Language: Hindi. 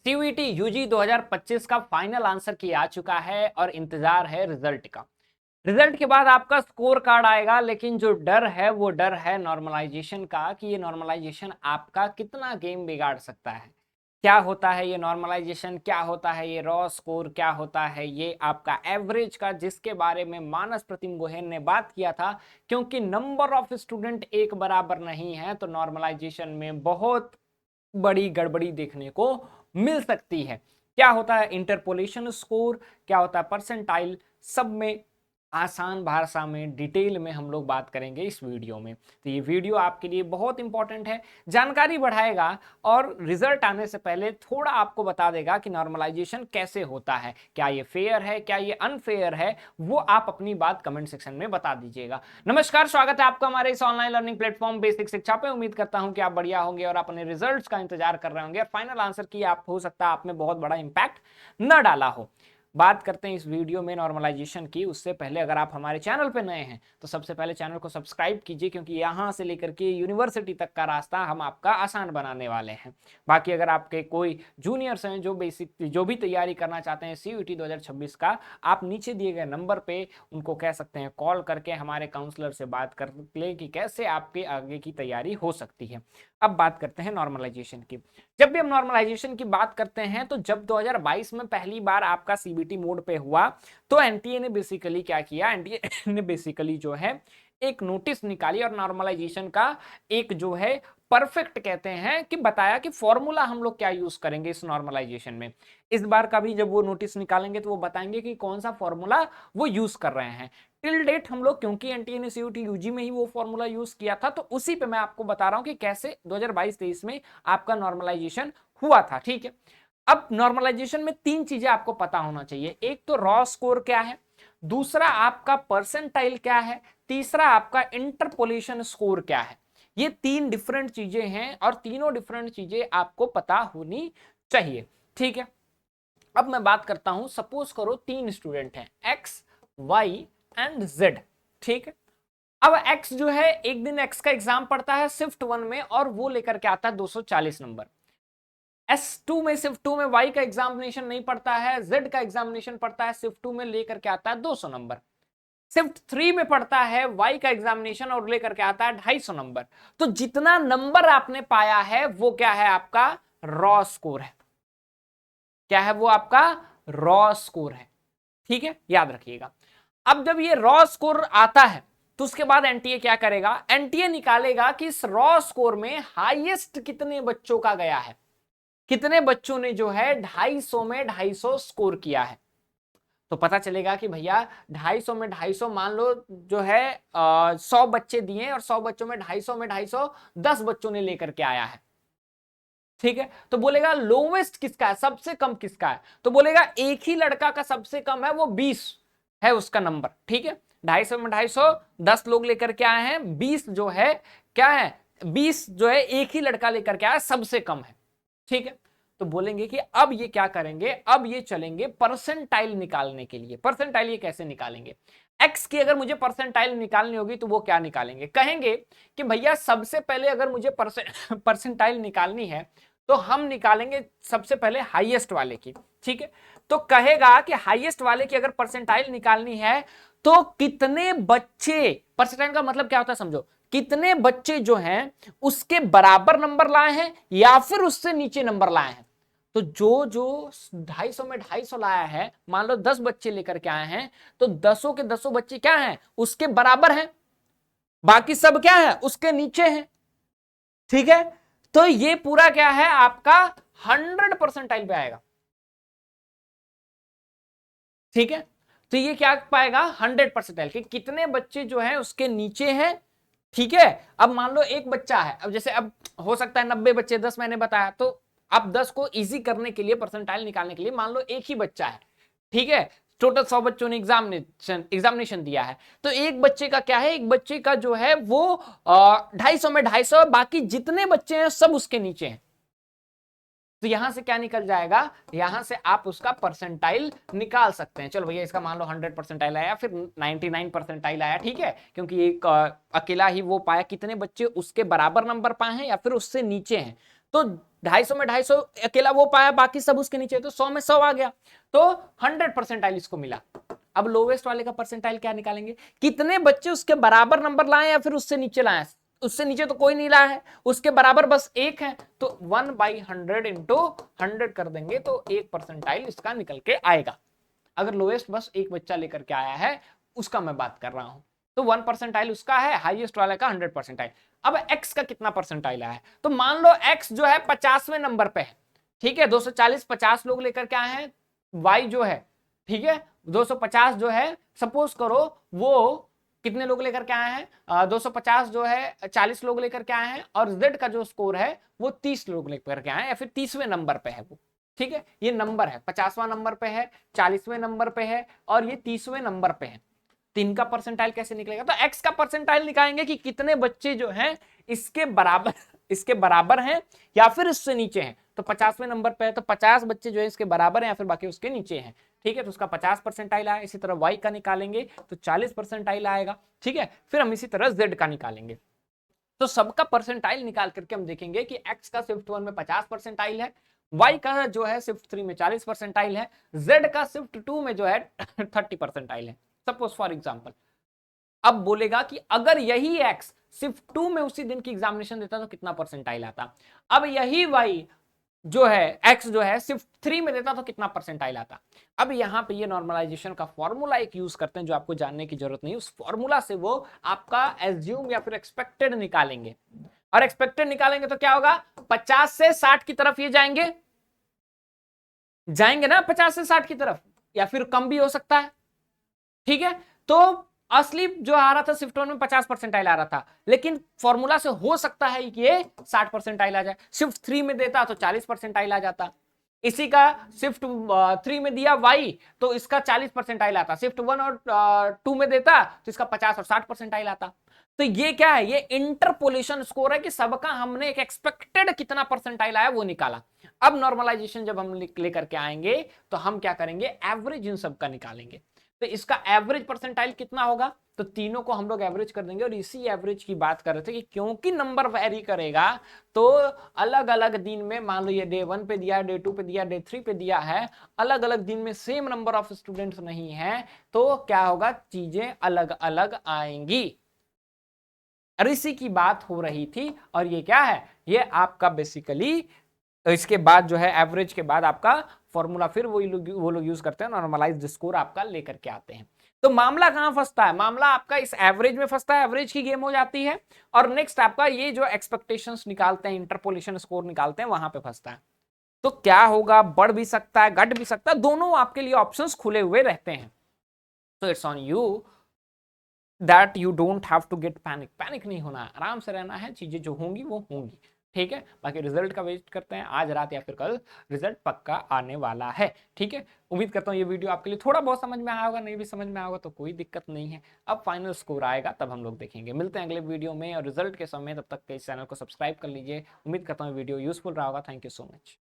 सीयूईटी यूजी 2025 का फाइनल आंसर की आ चुका है और इंतजार है रिजल्ट का। रिजल्ट के बाद आपका स्कोर कार्ड आएगा, लेकिन जो डर है वो डर है नॉर्मलाइजेशन का कि ये नॉर्मलाइजेशन आपका कितना गेम बिगाड़ सकता है। क्या होता है ये नॉर्मलाइजेशन, क्या होता है ये रॉ स्कोर, क्या होता है ये आपका एवरेज का, जिसके बारे में मानस प्रतिम गोहेन ने बात किया था। क्योंकि नंबर ऑफ स्टूडेंट एक बराबर नहीं है तो नॉर्मलाइजेशन में बहुत बड़ी गड़बड़ी देखने को मिल सकती है। क्या होता है इंटरपोलेशन स्कोर, क्या होता है परसेंटाइल, सब में आसान भाषा में डिटेल में हम लोग बात करेंगे इस वीडियो में। तो ये वीडियो आपके लिए बहुत इंपॉर्टेंट है, जानकारी बढ़ाएगा और रिजल्ट आने से पहले थोड़ा आपको बता देगा कि नॉर्मलाइजेशन कैसे होता है, क्या ये फेयर है, क्या ये अनफेयर है, वो आप अपनी बात कमेंट सेक्शन में बता दीजिएगा। नमस्कार, स्वागत है आपका हमारे इस ऑनलाइन लर्निंग प्लेटफॉर्म बेसिक शिक्षा पे। उम्मीद करता हूं कि आप बढ़िया होंगे और अपने रिजल्ट्स का इंतजार कर रहे होंगे और फाइनल आंसर की आप हो सकता है आप में बहुत बड़ा इंपैक्ट न डाला हो। बात करते हैं इस वीडियो में नॉर्मलाइजेशन की। उससे पहले अगर आप हमारे चैनल पे नए हैं तो सबसे पहले चैनल को सब्सक्राइब कीजिए, क्योंकि यहां से लेकर के यूनिवर्सिटी तक का रास्ता हम आपका आसान बनाने वाले हैं। बाकी अगर आपके कोई जूनियर्स हैं जो भी तैयारी करना चाहते हैं सीयूईटी 2026 का, आप नीचे दिए गए नंबर पे उनको कह सकते हैं कॉल करके हमारे काउंसलर से बात कर ले कि कैसे आपके आगे की तैयारी हो सकती है। अब बात करते हैं नॉर्मलाइजेशन की। जब भी हम नॉर्मलाइजेशन की बात करते हैं तो जब 2022 में पहली बार आपका सीबीटी मोड पे हुआ तो एनटीए ने बेसिकली क्या किया, एनटीए ने बेसिकली जो है एक नोटिस निकाली और नॉर्मलाइजेशन का एक जो है परफेक्ट कहते हैं कि बताया कि फॉर्मूला हम लोग क्या यूज करेंगे इस नॉर्मलाइजेशन में। इस बार का भी जब वो नोटिस निकालेंगे तो वो बताएंगे कि कौन सा फॉर्मूला वो यूज कर रहे हैं। टिल डेट हम लोग, क्योंकि एनटीए ने सीयूटी यूजी में ही वो फॉर्मूला यूज किया था, तो उसी पे मैं आपको बता रहा हूं कि कैसे 2022-23 में आपका नॉर्मलाइजेशन हुआ था। ठीक है, अब नॉर्मलाइजेशन में तीन चीजें आपको पता होना चाहिए। एक तो रॉ स्कोर क्या है, दूसरा आपका परसेंटाइल क्या है, तीसरा आपका इंटरपोलेशन स्कोर क्या है। ये तीन डिफरेंट चीजें हैं और तीनों डिफरेंट चीजें आपको पता होनी चाहिए। ठीक है, अब मैं बात करता हूं, सपोज करो तीन स्टूडेंट हैं एक्स, वाई एंड जेड। ठीक है, अब x जो है एक दिन x का एग्जाम पढ़ता है शिफ्ट 1 में और वो लेकर के आता है 240 नंबर। S2 में शिफ्ट 2 में y का एग्जामिनेशन नहीं पढ़ता है, z का एग्जामिनेशन पढ़ता है शिफ्ट 2 में लेकर के आता है 200 नंबर। शिफ्ट 3 में पढ़ता है y का एग्जामिनेशन और लेकर के आता है 250 नंबर। तो जितना नंबर आपने पाया है वो क्या है, आपका रॉ स्कोर है। क्या है वो, आपका रॉ स्कोर है। ठीक है, याद रखिएगा। अब जब ये रॉ स्कोर आता है तो उसके बाद एनटीए क्या करेगा, एनटीए निकालेगा कि इस रॉ स्कोर में हाईएस्ट कितने बच्चों का गया है, कितने बच्चों ने जो है 250 में 250 स्कोर किया है। तो पता चलेगा कि भैया 250 में 250 मान लो जो है 100 बच्चे दिए और 100 बच्चों में 250 में 250 10 बच्चों ने लेकर के आया है। ठीक है, तो बोलेगा लोवेस्ट किसका है, सबसे कम किसका है, तो बोलेगा एक ही लड़का का सबसे कम है, वो 20 है उसका नंबर। ठीक है, 250 में 250 10 लोग लेकर के आए हैं, 20 जो है क्या है, 20 जो है एक ही लड़का लेकर के आया, सबसे कम है। ठीक है, तो बोलेंगे कि अब ये क्या करेंगे, अब ये चलेंगे परसेंटाइल निकालने के लिए। परसेंटाइल ये कैसे निकालेंगे, एक्स की अगर मुझे परसेंटाइल निकालनी होगी तो वो क्या निकालेंगे, कहेंगे कि भैया सबसे पहले अगर मुझे परसेंटाइल निकालनी है तो हम निकालेंगे सबसे पहले हाईएस्ट वाले की। ठीक है, तो कहेगा कि हाईएस्ट वाले की अगर परसेंटाइल निकालनी है तो कितने बच्चे, परसेंटाइल का मतलब क्या होता है समझो, कितने बच्चे जो हैं उसके बराबर नंबर लाए हैं या फिर उससे नीचे नंबर लाए हैं। तो जो जो 250 में 250 लाया है, मान लो 10 बच्चे लेकर के आए हैं, तो 10 के 10 बच्चे क्या हैं, उसके बराबर हैं, बाकी सब क्या है, उसके नीचे हैं। ठीक है, तो ये पूरा क्या है, आपका 100 परसेंटाइल पे आएगा। ठीक है, तो ये क्या पाएगा, 100 परसेंटाइल कि कितने बच्चे जो है उसके नीचे हैं। ठीक है, अब मान लो एक बच्चा है, अब जैसे अब हो सकता है 90 बच्चे, 10 मैंने बताया, तो अब 10 को इजी करने के लिए, परसेंटाइल निकालने के लिए मान लो एक ही बच्चा है। ठीक है, टोटल 100 बच्चों ने एग्जामिनेशन दिया है, तो एक बच्चे का क्या है, एक बच्चे का जो है वो 250 में 250, बाकी जितने बच्चे हैं सब उसके नीचे हैं। तो यहां से क्या निकल जाएगा, यहां से आप उसका परसेंटाइल निकाल सकते हैं। चलो भैया इसका मान लो 100 परसेंटाइल आया, फिर 99 परसेंटाइल आया। ठीक है, क्योंकि एक अकेला ही वो पाया, कितने बच्चे उसके बराबर नंबर पाए हैं या फिर उससे नीचे हैं। तो 250 में 250 अकेला वो पाया, बाकी सब उसके नीचे, तो 100 में 100 आ गया, तो 100 परसेंटाइल इसको मिला। अब लोवेस्ट वाले का परसेंटाइल क्या निकालेंगे, कितने बच्चे उसके बराबर नंबर लाए या फिर उससे नीचे लाए। उससे नीचे तो कोई नहीं लाया है, उसके बराबर बस एक है, तो 1/100 इंटू 100 कर देंगे तो 1 परसेंटाइल इसका निकल के आएगा। अगर लोएस्ट बस एक बच्चा लेकर के आया है उसका मैं बात कर रहा हूं, तो 1 परसेंटाइल उसका है, हाईएस्ट वाले का 100 परसेंटाइल। अब एक्स का कितना परसेंटाइल आया है, तो मान लो एक्स जो है 50वें नंबर पे है, ठीक है, 240 50 लोग लेकर के आए हैं, वाई जो है, ठीक है, 250 जो है, सपोज करो वो कितने लोग लेकर के आए हैं, 250 जो है 40 लोग लेकर के आए हैं, और जेड का जो स्कोर है वो 30 लोग लेकर के आए हैं, या फिर 30वें नंबर पे है वो, ठीक है, ये नंबर है 50वां नंबर पे है, 40वें नंबर पे है, और ये 30वें नंबर पे है। तो इनका परसेंटाइल कैसे निकलेगा, तो एक्स का परसेंटाइल निकालेंगे कि कितने बच्चे जो हैं इसके बराबर हैं या फिर इससे नीचे हैं। तो 50वें नंबर पे है तो 50 बच्चे जो है इसके बराबर हैं या फिर बाकी उसके नीचे हैं, ठीक है, तो उसका 50 परसेंटाइल आया। इसी तरह वाई का निकालेंगे तो 40 परसेंटाइल आएगा, ठीक है, फिर हम इसी तरह जेड का निकालेंगे। तो सबका परसेंटाइल निकाल करके हम देखेंगे कि एक्स का शिफ्ट 1 में 50 परसेंटाइल है, वाई का जो है शिफ्ट 3 में 40 परसेंटाइल है, जेड का शिफ्ट 2 में जो है 30 परसेंटाइल है, सपोज फॉर एग्जांपल। अब बोलेगा कि अगर यही एक्स शिफ्ट 2 में उसी दिन की एग्जामिनेशन देता तो कितना परसेंटाइल आता। अब यही वाई जो है एक्स जो है शिफ्ट 3 में देता तो कितना परसेंटाइल आता। अब यहां पे ये नॉर्मलाइजेशन का फॉर्मूला एक यूज करते हैं जो आपको जानने की जरूरत नहीं, उस फॉर्मूला से वो आपका एज्यूम या फिर एक्सपेक्टेड निकालेंगे, और एक्सपेक्टेड निकालेंगे तो क्या होगा, 50 से 60 की तरफ ये जाएंगे ना, 50 से 60 की तरफ, या फिर कम भी हो सकता है, ठीक है। तो असली जो आ रहा था शिफ्ट 1 में 50 परसेंटाइल आ रहा था, लेकिन फॉर्मूला से हो सकता है कि ये 60 परसेंटाइल आ जाए। शिफ्ट 3 में देता तो 40 परसेंटाइल आ जाता, इसी का शिफ्ट 3 में दिया वाई तो इसका 40 परसेंटाइल आता, शिफ्ट 1 और 2 में देता तो इसका 50 और 60 परसेंटाइल आता। तो ये क्या है, ये इंटरपोलेशन स्कोर है कि सबका हमने एक एक्सपेक्टेड कितना परसेंटाइल आया वो निकाला। अब नॉर्मलाइजेशन जब हम लेकर के आएंगे तो हम क्या करेंगे, एवरेज इन सबका निकालेंगे। तो इसका एवरेज परसेंटाइल कितना होगा, तो तीनों को हम लोग एवरेज कर देंगे। और इसी एवरेज की बात कर रहे थे कि क्योंकि नंबर वेरी करेगा तो अलग अलग दिन में, मान लो ये डे 1 पे दिया, डे 2 पे दिया, डे 3 पे दिया है, अलग अलग दिन में सेम नंबर ऑफ स्टूडेंट्स नहीं है, तो क्या होगा, चीजें अलग अलग आएंगी। और इसी की बात हो रही थी, और ये क्या है, ये आपका बेसिकली इसके बाद जो है एवरेज के बाद आपका फॉर्मूला फिर वो लोग यूज करते हैं, नॉर्मलाइज्ड स्कोर आपका लेकर के आते हैं। तो मामला कहां फंसता है, मामला आपका इस एवरेज में फंसता है, एवरेज की गेम हो जाती है, और नेक्स्ट आपका ये जो एक्सपेक्टेशंस निकालते हैं, इंटरपोलेशन स्कोर निकालते हैं, वहां पे फंसता है। तो क्या होगा, बढ़ भी सकता है, घट भी सकता है, दोनों आपके लिए ऑप्शंस खुले हुए रहते हैं। तो it's on you that you don't have to get panic नहीं होना है, आराम से रहना है, चीजें जो होंगी वो होंगी, ठीक है। बाकी रिजल्ट का वेट करते हैं, आज रात या फिर कल रिजल्ट पक्का आने वाला है, ठीक है। उम्मीद करता हूँ ये वीडियो आपके लिए थोड़ा बहुत समझ में आया होगा, नहीं भी समझ में आया होगा तो कोई दिक्कत नहीं है। अब फाइनल स्कोर आएगा तब हम लोग देखेंगे। मिलते हैं अगले वीडियो में और रिजल्ट के समय, तब तक इस चैनल को सब्सक्राइब कर लीजिए। उम्मीद करता हूँ वीडियो यूजफुल रहा होगा। Thank you so much.